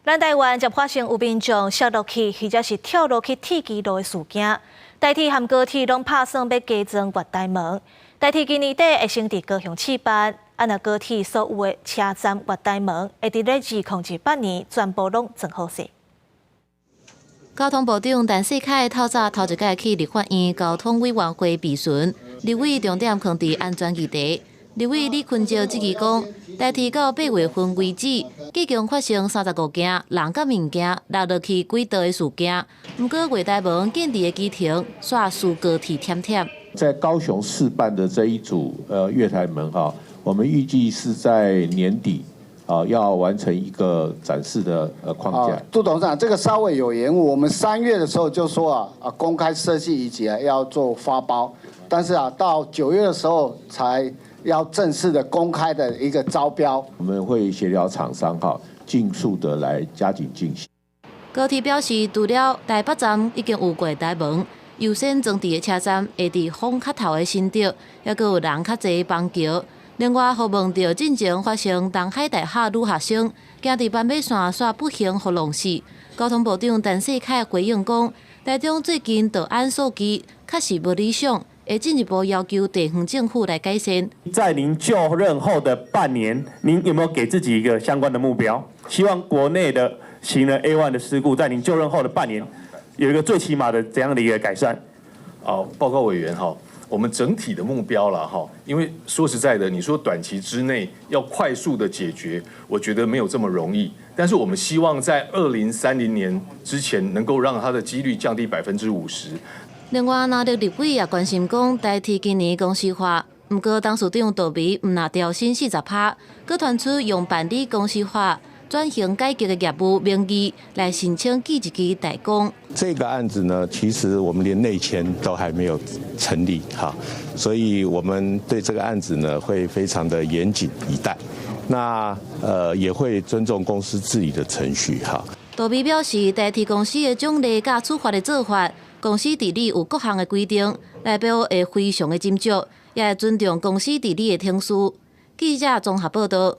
咱台湾则发生有民众摔落去或者是跳落去铁轨路的事件，台铁和高铁拢打算要加装月台门。台铁今年底会升至高雄试办，若高铁所有的车站月台门会伫咧2028年全部拢装好势。交通部长陈世凯头一届去立法院交通委员会备询，立委重点放伫安全议题。立委李坤照指出讲，台铁到8月份为止，计共发生35件人甲物件落落去轨道的事件。不过月台门建伫的机亭煞输高铁忝忝。在高雄试办的这一组月台门哈，我们预计是在年底要完成一个展示的框架。杜董事长，这个稍微有延误，我们3月的时候就说公开设计以及要做发包，但是到9月的时候才要正式的公开的一个招标。我们会协调厂商尽速的来加紧进行。高铁表示，除了台北站已经有月台门，优先装置的车站会伫风较头的新竹，还佫有人较侪的邦桥。另外，询问到进前发生东海大学女学生行伫斑马线煞不幸互弄死，交通部长陈世凯回应讲，台中最近道安数据确实无理想，会进一步要求地方政府来改善。在您就任后的半年，您有没有给自己一个相关的目标？希望国内的行人 A1 的事故，在您就任后的半年，有一个最起码的怎样的一个改善？报告委员我们整体的目标了因为说实在的，你说短期之内要快速的解决，我觉得没有这么容易。但是我们希望在2030年之前，能够让它的几率降低50%。另外，南陆立委也关心讲，台铁今年公司化，不过董事长杜眉唔拿调薪40%，佮传出用办理公司化、转型改革的业务名义来申请记一支代工。这个案子呢，其实我们连内签都还没有成立所以我们对这个案子呢会非常的严谨以待。那也会尊重公司治理的程序杜眉表示，台铁公司的奖励甲处罚的做法，公司治理有各项的规定，代表会非常的斟酌，也会尊重公司治理的程序。记者综合报道。